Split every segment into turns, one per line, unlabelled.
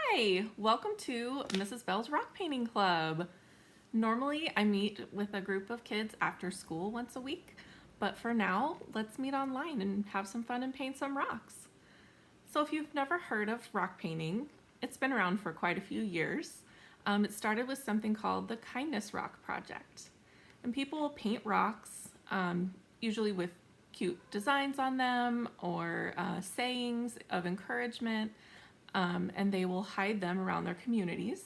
Hi, welcome to Mrs. Bell's Rock Painting Club. Normally I meet with a group of kids after school once a week, but for now, let's meet online and have some fun and paint some rocks. So if you've never heard of rock painting, it's been around for quite a few years. It started with something called the Kindness Rock Project. And people will paint rocks, usually with cute designs on them or sayings of encouragement, and they will hide them around their communities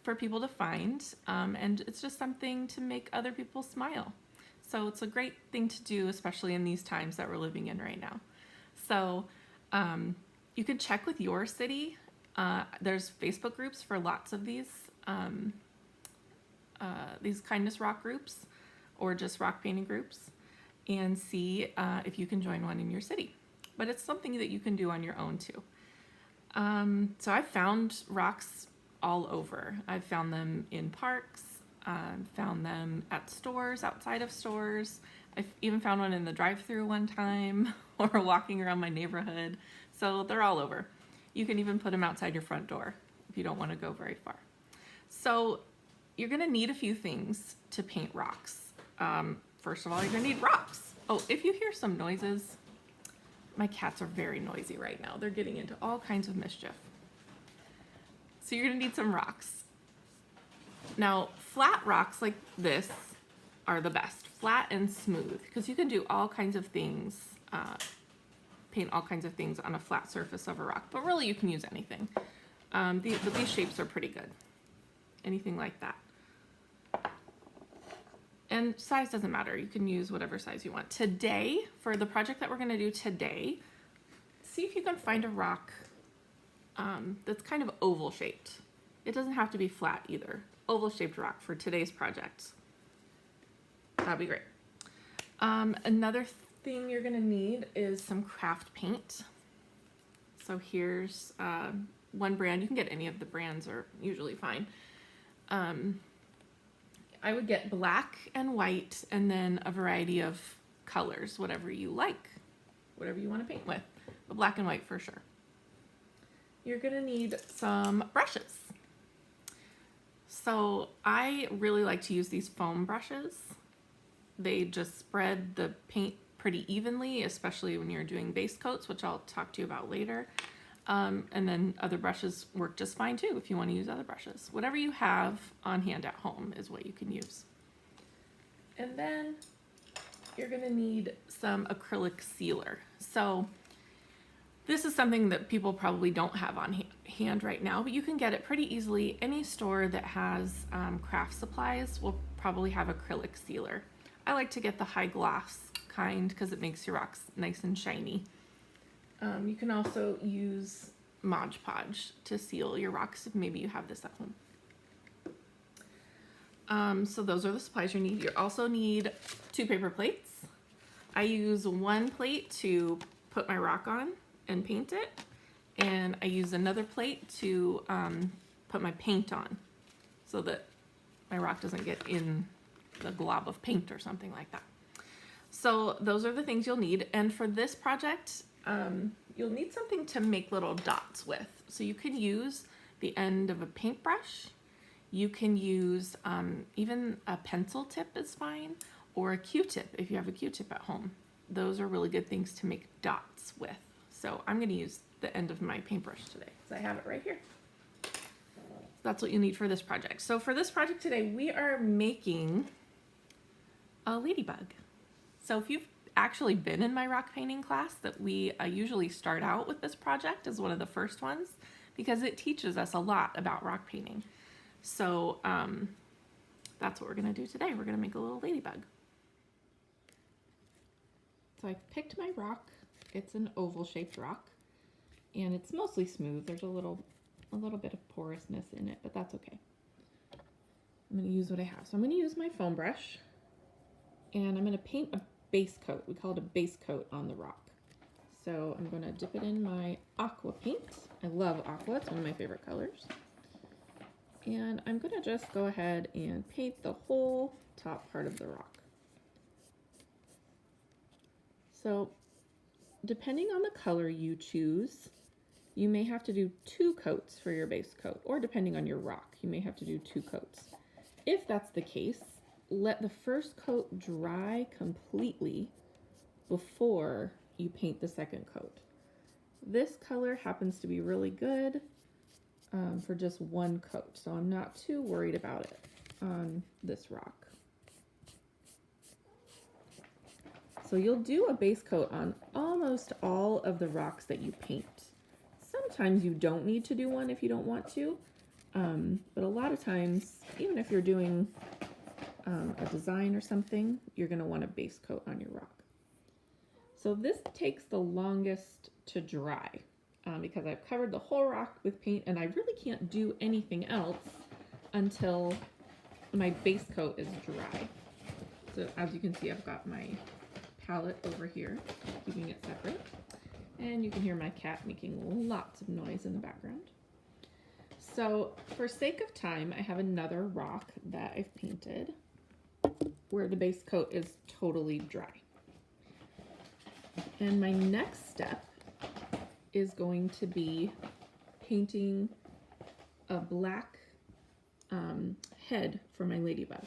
for people to find, and it's just something to make other people smile. So it's a great thing to do, especially in these times that we're living in right now. So you can check with your city. There's Facebook groups for lots of these kindness rock groups or just rock painting groups, and see if you can join one in your city. But it's something that you can do on your own too. So I've found rocks all over. I've found them in parks, found them at stores, outside of stores. I've even found one in the drive-thru one time or walking around my neighborhood. So they're all over. You can even put them outside your front door if you don't want to go very far. So you're going to need a few things to paint rocks. First of all, you're going to need rocks. Oh, if you hear some noises, my cats are very noisy right now. They're getting into all kinds of mischief. So you're gonna need some rocks. Now, flat rocks like this are the best, flat and smooth, because you can do all kinds of things, paint all kinds of things on a flat surface of a rock, but really you can use anything. But these shapes are pretty good. Anything like that. And size doesn't matter. You can use whatever size you want. Today, for the project that we're going to do today, see if you can find a rock that's kind of oval shaped. It doesn't have to be flat either. Oval shaped rock for today's project. That'd be great. Another thing you're going to need is some craft paint. So here's one brand. You can get any of the brands, are usually fine. I would get black and white and then a variety of colors, whatever you like, whatever you want to paint with, but black and white for sure. You're going to need some brushes. So I really like to use these foam brushes. They just spread the paint pretty evenly, especially when you're doing base coats, which I'll talk to you about later. And then other brushes work just fine too if you want to use other brushes. Whatever you have on hand at home is what you can use. And then you're going to need some acrylic sealer. So this is something that people probably don't have on hand right now, but you can get it pretty easily. Any store that has craft supplies will probably have acrylic sealer. I like to get the high gloss kind because it makes your rocks nice and shiny. You can also use Mod Podge to seal your rocks if maybe you have this at home. So those are the supplies you need. You also need 2 paper plates. I use one plate to put my rock on and paint it, and I use another plate to put my paint on so that my rock doesn't get in the glob of paint or something like that. So those are the things you'll need, and for this project, you'll need something to make little dots with. So you can use the end of a paintbrush. You can use even a pencil tip is fine, or a Q-tip if you have a Q-tip at home. Those are really good things to make dots with. So I'm going to use the end of my paintbrush today because I have it right here. So that's what you need for this project. So for this project today, we are making a ladybug. So if you've actually been in my rock painting class, that we usually start out with this project as one of the first ones because it teaches us a lot about rock painting. So that's what we're going to do today. We're going to make a little ladybug. So I picked my rock. It's an oval shaped rock and it's mostly smooth. There's a little bit of porousness in it, but that's okay. I'm going to use what I have. So I'm going to use my foam brush and I'm going to paint a base coat. We call it a base coat on the rock. So I'm going to dip it in my aqua paint. I love aqua. It's one of my favorite colors. And I'm going to just go ahead and paint the whole top part of the rock. So depending on the color you choose, you may have to do 2 coats for your base coat, or depending on your rock, you may have to do 2 coats. If that's the case, let the first coat dry completely before you paint the second coat. This color happens to be really good for just 1 coat, so I'm not too worried about it on this rock. So you'll do a base coat on almost all of the rocks that you paint. Sometimes you don't need to do one if you don't want to, but a lot of times, even if you're doing a design or something, you're going to want a base coat on your rock. So this takes the longest to dry because I've covered the whole rock with paint and I really can't do anything else until my base coat is dry. So as you can see, I've got my palette over here, keeping it separate. And you can hear my cat making lots of noise in the background. So for sake of time, I have another rock that I've painted where the base coat is totally dry. And my next step is going to be painting a black head for my ladybug.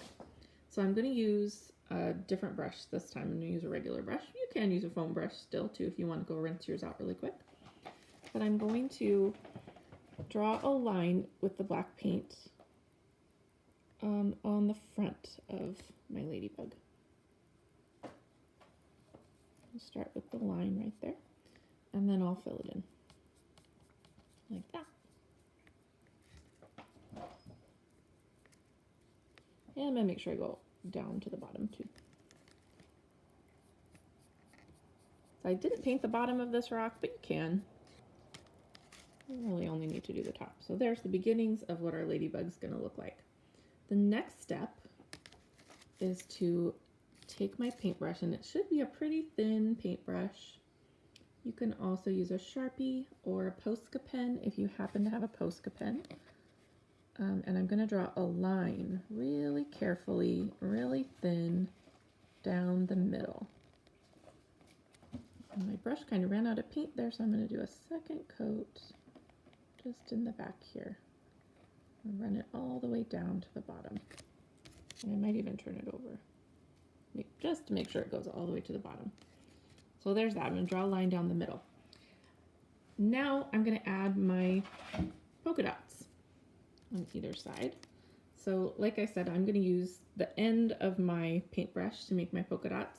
So I'm going to use a different brush this time. I'm going to use a regular brush. You can use a foam brush still too if you want to go rinse yours out really quick. But I'm going to draw a line with the black paint on the front of my ladybug. I'll start with the line right there, and then I'll fill it in like that. And I'm going to make sure I go down to the bottom too. So I didn't paint the bottom of this rock, but you can. You really only need to do the top. So there's the beginnings of what our ladybug's going to look like. The next step is to take my paintbrush, and it should be a pretty thin paintbrush. You can also use a Sharpie or a Posca pen if you happen to have a Posca pen. And I'm going to draw a line really carefully, really thin down the middle. And my brush kind of ran out of paint there, so I'm going to do a second coat just in the back here. And run it all the way down to the bottom. And I might even turn it over, just to make sure it goes all the way to the bottom. So there's that. I'm going to draw a line down the middle. Now I'm going to add my polka dots on either side. So like I said, I'm going to use the end of my paintbrush to make my polka dots.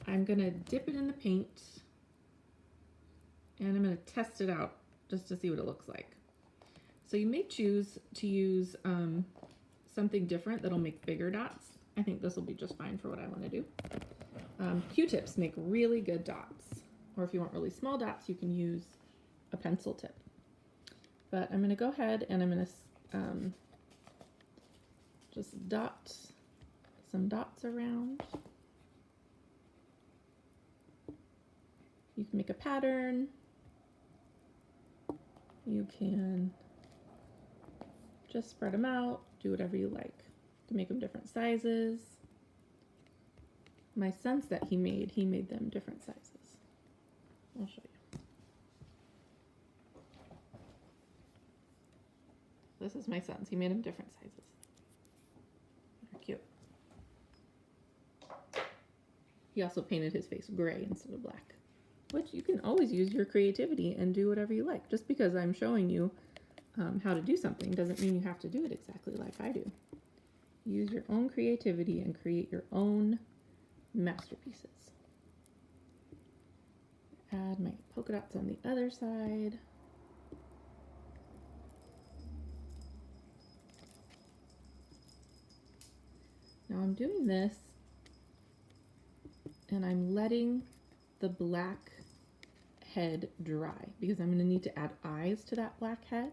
I'm going to dip it in the paint and I'm going to test it out just to see what it looks like. So you may choose to use something different that'll make bigger dots. I think this will be just fine for what I want to do. Q-tips make really good dots, or if you want really small dots, you can use a pencil tip. But I'm going to go ahead and I'm going to just dot some dots around. You can make a pattern. You can just spread them out, do whatever you like. You can make them different sizes. My son's that he made them different sizes. I'll show you. This is my son's. He made them different sizes. They're cute. He also painted his face gray instead of black, which you can always use your creativity and do whatever you like. Just because I'm showing you how to do something doesn't mean you have to do it exactly like I do. Use your own creativity and create your own masterpieces. Add my polka dots on the other side. Now I'm doing this and I'm letting the black head dry because I'm going to need to add eyes to that black head,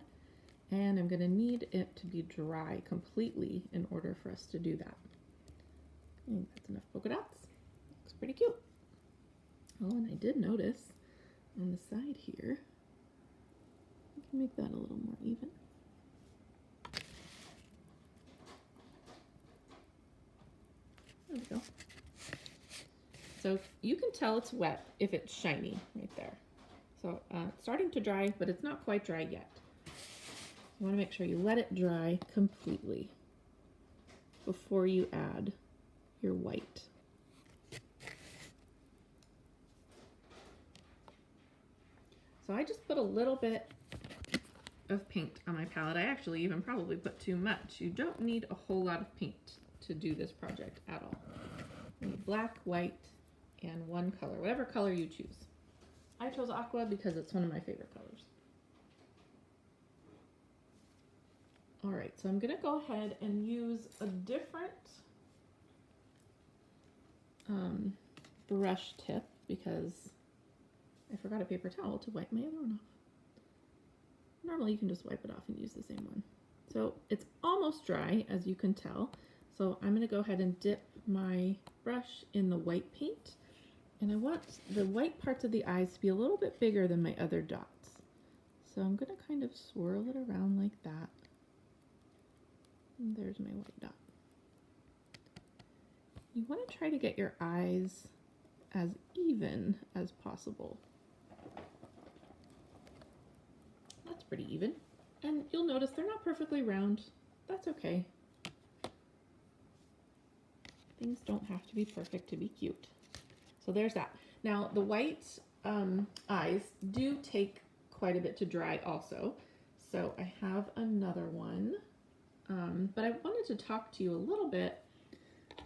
and I'm going to need it to be dry completely in order for us to do that. I think that's enough polka dots. Looks pretty cute. Oh, and I did notice on the side here, I can make that a little more even. There we go. So you can tell it's wet if it's shiny right there. So it's starting to dry, but it's not quite dry yet. You want to make sure you let it dry completely before you add your white. So I just put a little bit of paint on my palette. I actually even probably put too much. You don't need a whole lot of paint to do this project at all. You need black, white, and one color, whatever color you choose. I chose aqua because it's one of my favorite colors. All right, so I'm gonna go ahead and use a different brush tip because I forgot a paper towel to wipe my other one off. Normally you can just wipe it off and use the same one. So it's almost dry, as you can tell. So I'm gonna go ahead and dip my brush in the white paint. And I want the white parts of the eyes to be a little bit bigger than my other dots. So I'm gonna kind of swirl it around like that. And there's my white dot. You want to try to get your eyes as even as possible. That's pretty even. And you'll notice they're not perfectly round. That's okay. Things don't have to be perfect to be cute. So there's that. Now the white eyes do take quite a bit to dry also. So I have another one. But I wanted to talk to you a little bit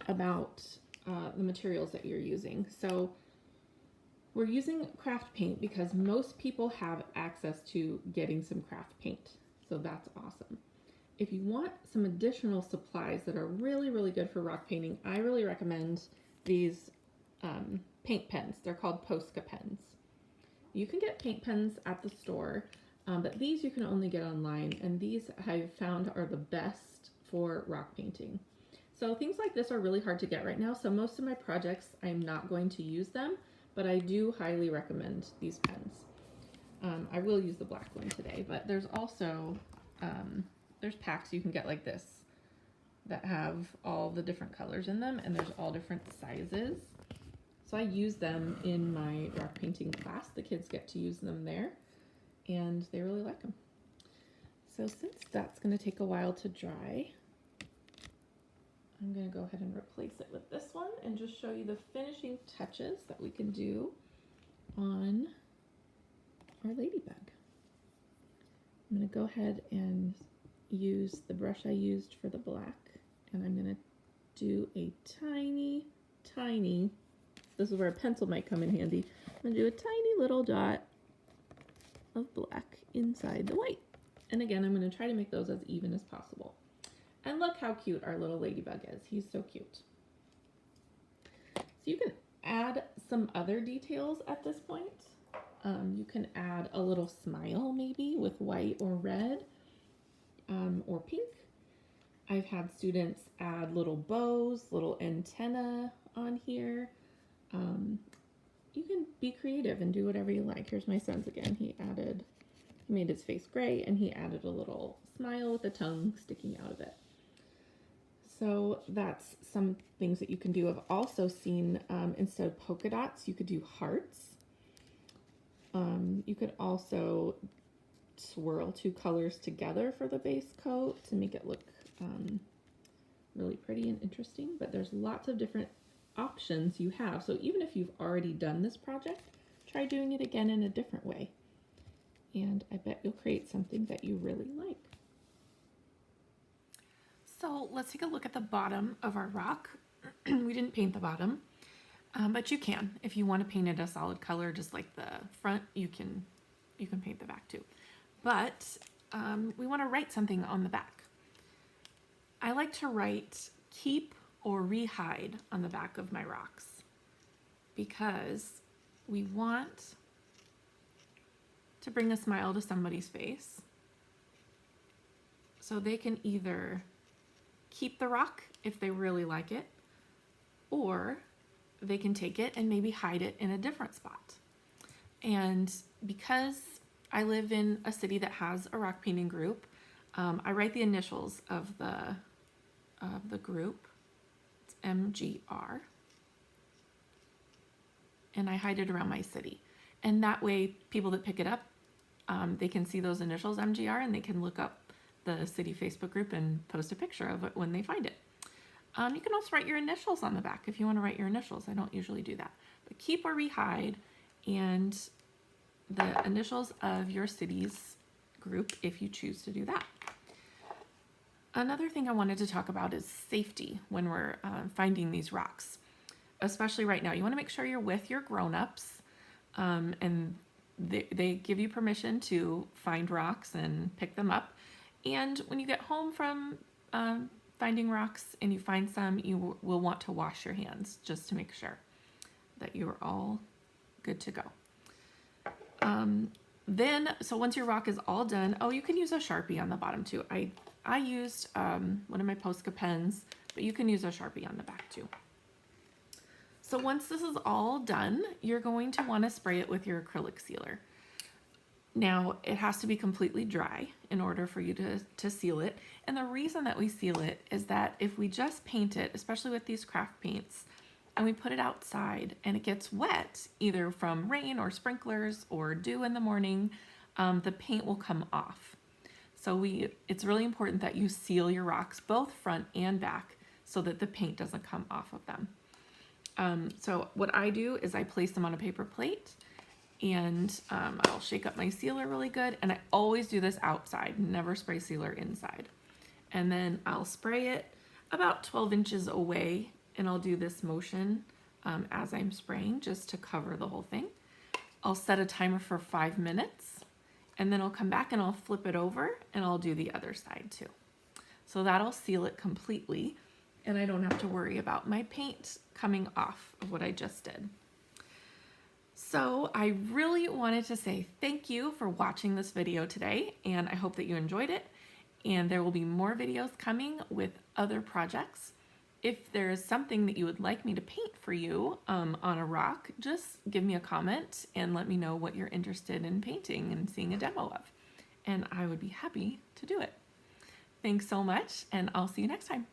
about the materials that you're using. So we're using craft paint because most people have access to getting some craft paint. So that's awesome. If you want some additional supplies that are really, really good for rock painting, I really recommend these paint pens. They're called Posca pens. You can get paint pens at the store. But these you can only get online, and these I've found are the best for rock painting. So things like this are really hard to get right now, so most of my projects I'm not going to use them, but I do highly recommend these pens. I will use the black one today, but there's also, there's packs you can get like this that have all the different colors in them, and there's all different sizes. So I use them in my rock painting class. The kids get to use them there. And they really like them. So since that's going to take a while to dry, I'm going to go ahead and replace it with this one and just show you the finishing touches that we can do on our ladybug. I'm going to go ahead and use the brush I used for the black, and I'm going to do a tiny, this is where a pencil might come in handy. I'm going to do a tiny little dot of black inside the white. And again, I'm going to try to make those as even as possible. And look how cute our little ladybug is. He's so cute. So you can add some other details at this point. You can add a little smile maybe with white or red or pink. I've had students add little bows, little antenna on here. You can be creative and do whatever you like. Here's my son's again. He made his face gray, and he added a little smile with a tongue sticking out of it. So that's some things that you can do. I've also seen, instead of polka dots, you could do hearts. You could also swirl two colors together for the base coat to make it look really pretty and interesting. But there's lots of different options you have. So even if you've already done this project, try doing it again in a different way. And I bet you'll create something that you really like. So let's take a look at the bottom of our rock. We didn't paint the bottom, but you can. If you want to paint it a solid color, just like the front, you can paint the back too. But we want to write something on the back. I like to write keep or rehide on the back of my rocks because we want to bring a smile to somebody's face. So they can either keep the rock if they really like it, or they can take it and maybe hide it in a different spot. And because I live in a city that has a rock painting group, I write the initials of the group. It's MGR. And I hide it around my city. And that way, people that pick it up, they can see those initials MGR and they can look up the city Facebook group and post a picture of it when they find it. You can also write your initials on the back if you want to write your initials. I don't usually do that. But keep or rehide and the initials of your city's group if you choose to do that. Another thing I wanted to talk about is safety when we're finding these rocks. Especially right now, you want to make sure you're with your grown-ups and they give you permission to find rocks and pick them up. And when you get home from finding rocks and you find some, you will want to wash your hands just to make sure that you are all good to go. So once your rock is all done, you can use a Sharpie on the bottom too. I used one of my Posca pens, but you can use a Sharpie on the back too. So once this is all done, you're going to want to spray it with your acrylic sealer. Now, it has to be completely dry in order for you to seal it. And the reason that we seal it is that if we just paint it, especially with these craft paints, and we put it outside and it gets wet, either from rain or sprinklers or dew in the morning, the paint will come off. So it's really important that you seal your rocks, both front and back, so that the paint doesn't come off of them. So what I do is I place them on a paper plate and I'll shake up my sealer really good. And I always do this outside, never spray sealer inside. And then I'll spray it about 12 inches away and I'll do this motion as I'm spraying just to cover the whole thing. I'll set a timer for 5 minutes and then I'll come back and I'll flip it over and I'll do the other side too. So that'll seal it completely and I don't have to worry about my paint coming off of what I just did. So I really wanted to say thank you for watching this video today and I hope that you enjoyed it, and there will be more videos coming with other projects. If there is something that you would like me to paint for you on a rock, just give me a comment and let me know what you're interested in painting and seeing a demo of, and I would be happy to do it. Thanks so much and I'll see you next time.